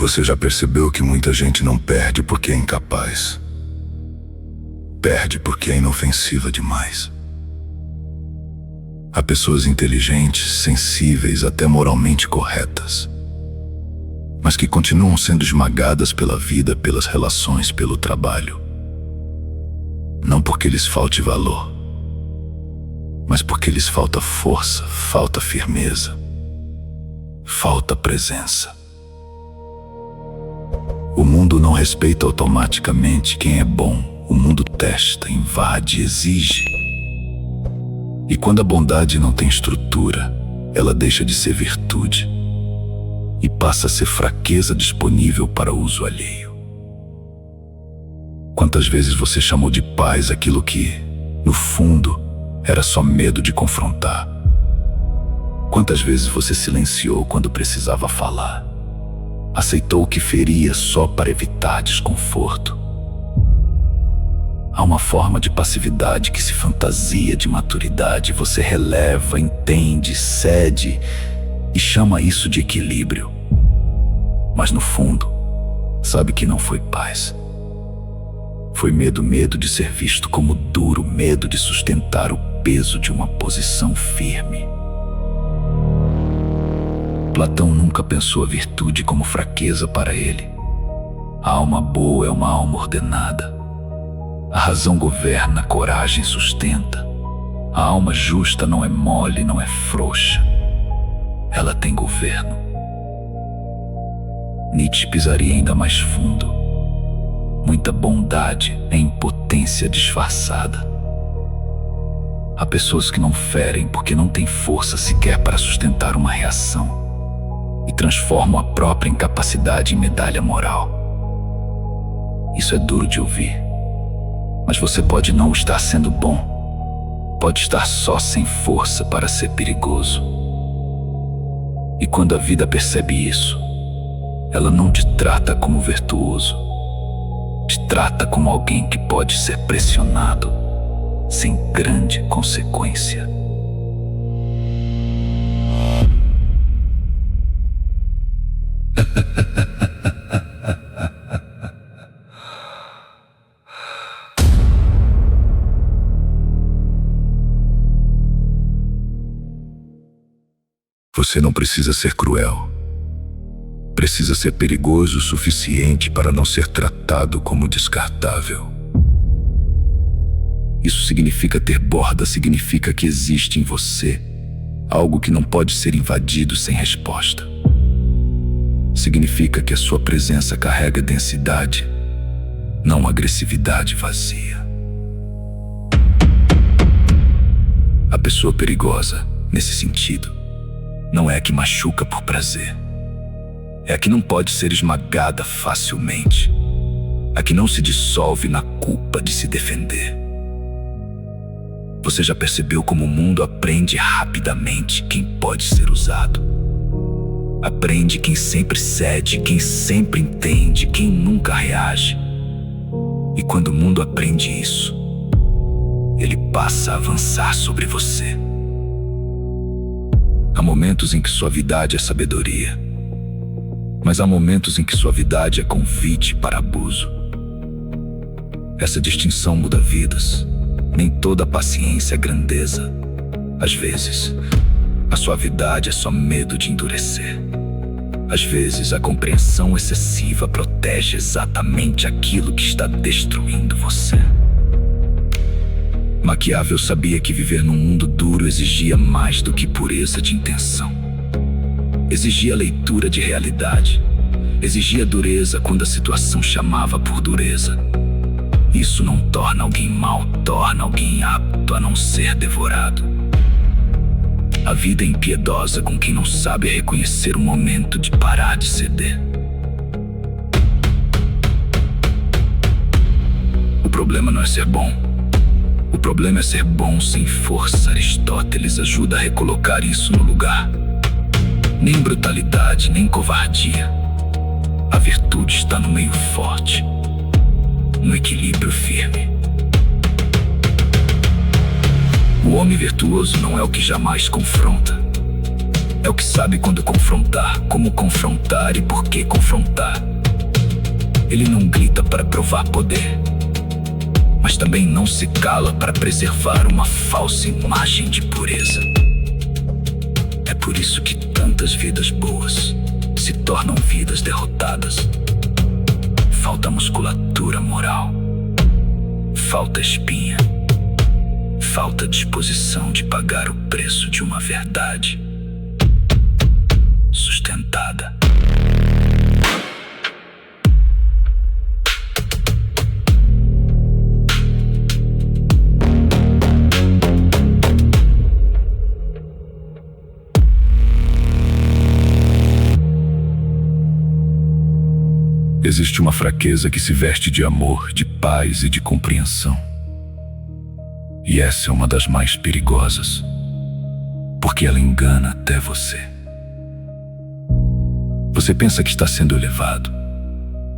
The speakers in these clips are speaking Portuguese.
Você já percebeu que muita gente não perde porque é incapaz? Perde porque é inofensiva demais. Há pessoas inteligentes, sensíveis, até moralmente corretas, mas que continuam sendo esmagadas pela vida, pelas relações, pelo trabalho. Não porque lhes falte valor, mas porque lhes falta força, falta firmeza, falta presença. O mundo não respeita automaticamente quem é bom. O mundo testa, invade, exige. E quando a bondade não tem estrutura, ela deixa de ser virtude e passa a ser fraqueza disponível para uso alheio. Quantas vezes você chamou de paz aquilo que, no fundo, era só medo de confrontar? Quantas vezes você silenciou quando precisava falar? Aceitou o que feria só para evitar desconforto? Há uma forma de passividade que se fantasia de maturidade. Você releva, entende, cede e chama isso de equilíbrio. Mas no fundo, sabe que não foi paz. Foi medo de ser visto como duro, medo de sustentar o peso de uma posição firme. Platão nunca pensou a virtude como fraqueza para ele. A alma boa é uma alma ordenada. A razão governa, a coragem sustenta. A alma justa não é mole, não é frouxa. Ela tem governo. Nietzsche pisaria ainda mais fundo. Muita bondade é impotência disfarçada. Há pessoas que não ferem porque não têm força sequer para sustentar uma reação e transformam a própria incapacidade em medalha moral. Isso é duro de ouvir. Mas você pode não estar sendo bom. Pode estar só sem força para ser perigoso. E quando a vida percebe isso, ela não te trata como virtuoso. Te trata como alguém que pode ser pressionado sem grande consequência. Você não precisa ser cruel. Precisa ser perigoso o suficiente para não ser tratado como descartável. Isso significa ter borda, significa que existe em você algo que não pode ser invadido sem resposta. Significa que a sua presença carrega densidade, não agressividade vazia. A pessoa perigosa, nesse sentido, não é a que machuca por prazer. É a que não pode ser esmagada facilmente. A que não se dissolve na culpa de se defender. Você já percebeu como o mundo aprende rapidamente quem pode ser usado? Aprende quem sempre cede, quem sempre entende, quem nunca reage. E quando o mundo aprende isso, ele passa a avançar sobre você. Há momentos em que suavidade é sabedoria, mas há momentos em que suavidade é convite para abuso. Essa distinção muda vidas. Nem toda paciência é grandeza. Às vezes, a suavidade é só medo de endurecer. Às vezes, a compreensão excessiva protege exatamente aquilo que está destruindo você. Maquiavel sabia que viver num mundo duro exigia mais do que pureza de intenção. Exigia leitura de realidade. Exigia dureza quando a situação chamava por dureza. Isso não torna alguém mau, torna alguém apto a não ser devorado. A vida é impiedosa com quem não sabe reconhecer o momento de parar de ceder. O problema não é ser bom. O problema é ser bom sem força. Aristóteles ajuda a recolocar isso no lugar. Nem brutalidade, nem covardia. A virtude está no meio forte, no equilíbrio firme. O homem virtuoso não é o que jamais confronta. É o que sabe quando confrontar, como confrontar e por que confrontar. Ele não grita para provar poder, mas também não se cala para preservar uma falsa imagem de pureza. É por isso que tantas vidas boas se tornam vidas derrotadas. Falta musculatura moral, falta espinha, falta disposição de pagar o preço de uma verdade sustentada. Existe uma fraqueza que se veste de amor, de paz e de compreensão. E essa é uma das mais perigosas, porque ela engana até você. Você pensa que está sendo elevado,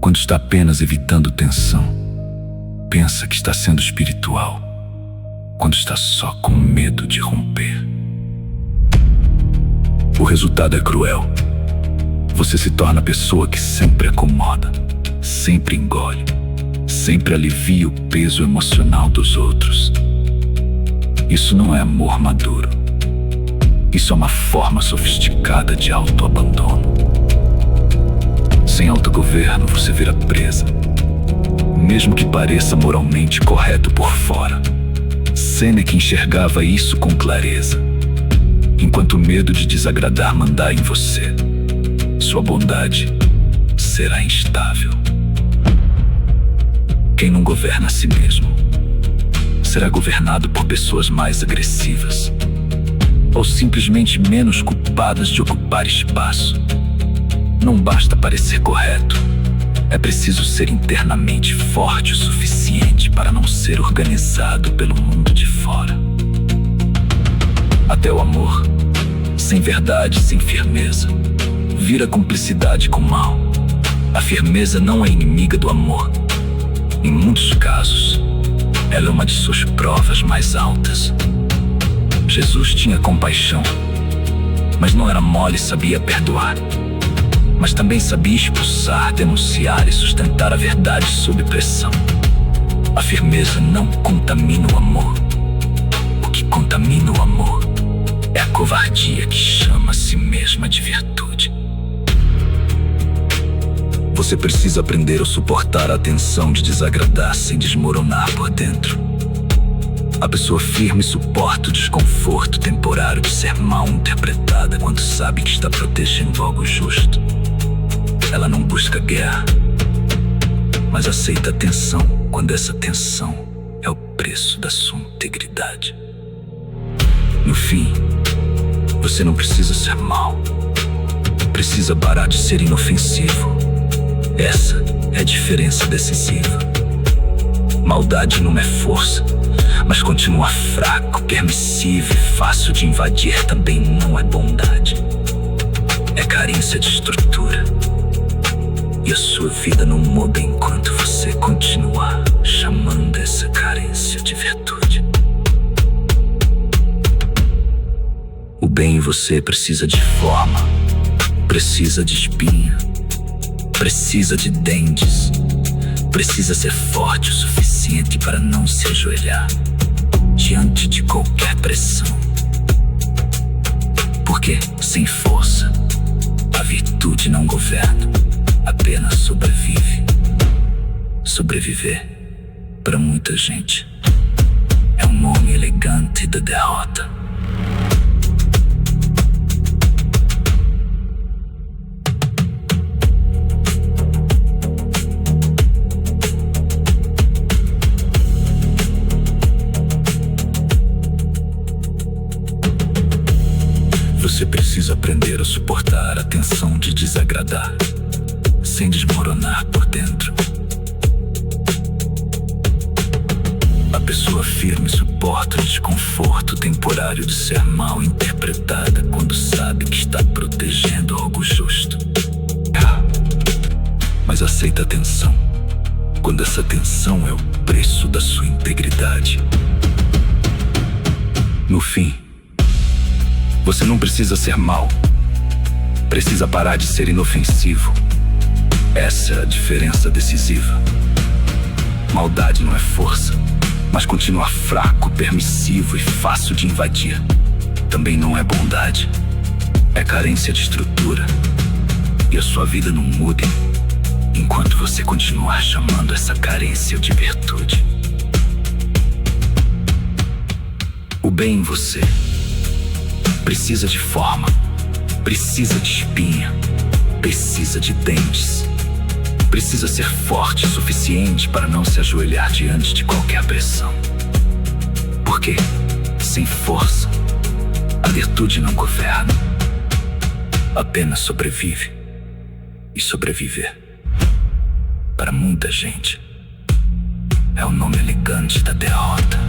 quando está apenas evitando tensão. Pensa que está sendo espiritual, quando está só com medo de romper. O resultado é cruel. Você se torna a pessoa que sempre acomoda, sempre engole, sempre alivia o peso emocional dos outros. Isso não é amor maduro. Isso é uma forma sofisticada de autoabandono. Sem autogoverno, você vira presa, mesmo que pareça moralmente correto por fora. Sêneca enxergava isso com clareza. Enquanto o medo de desagradar mandar em você, sua bondade será instável. Quem não governa a si mesmo será governado por pessoas mais agressivas ou simplesmente menos culpadas de ocupar espaço. Não basta parecer correto, é preciso ser internamente forte o suficiente para não ser organizado pelo mundo de fora. Até o amor, sem verdade, sem firmeza, vira cumplicidade com o mal. A firmeza não é inimiga do amor. Em muitos casos, ela é uma de suas provas mais altas. Jesus tinha compaixão, mas não era mole e sabia perdoar. Mas também sabia expulsar, denunciar e sustentar a verdade sob pressão. A firmeza não contamina o amor. O que contamina o amor é a covardia que chama a si mesma de virtude. Você precisa aprender a suportar a tensão de desagradar sem desmoronar por dentro. A pessoa firme suporta o desconforto temporário de ser mal interpretada quando sabe que está protegendo algo justo. Ela não busca guerra, mas aceita a tensão quando essa tensão é o preço da sua integridade. No fim, você não precisa ser mau, precisa parar de ser inofensivo. Essa é a diferença decisiva. Maldade não é força, mas continuar fraco, permissivo e fácil de invadir também não é bondade. É carência de estrutura. E a sua vida não muda enquanto você continuar chamando essa carência de virtude. O bem em você precisa de forma, precisa de espinho, precisa de dentes, precisa ser forte o suficiente para não se ajoelhar diante de qualquer pressão. Porque sem força, a virtude não governa, apenas sobrevive. Sobreviver, para muita gente, é um nome elegante da derrota. Você precisa aprender a suportar a tensão de desagradar, sem desmoronar por dentro. A pessoa firme suporta o desconforto temporário de ser mal interpretada quando sabe que está protegendo algo justo. Mas aceita a tensão quando essa tensão é o preço da sua integridade. No fim, Você não precisa ser mau. Precisa parar de ser inofensivo. Essa é a diferença decisiva. Maldade não é força, mas continuar fraco, permissivo e fácil de invadir. Também não é bondade. É carência de estrutura. E a sua vida não muda enquanto você continuar chamando essa carência de virtude. O bem em você precisa de forma, precisa de espinha, precisa de dentes. Precisa ser forte o suficiente para não se ajoelhar diante de qualquer pressão. Porque, sem força, a virtude não governa. Apenas sobrevive. E sobreviver, para muita gente, é o nome elegante da derrota.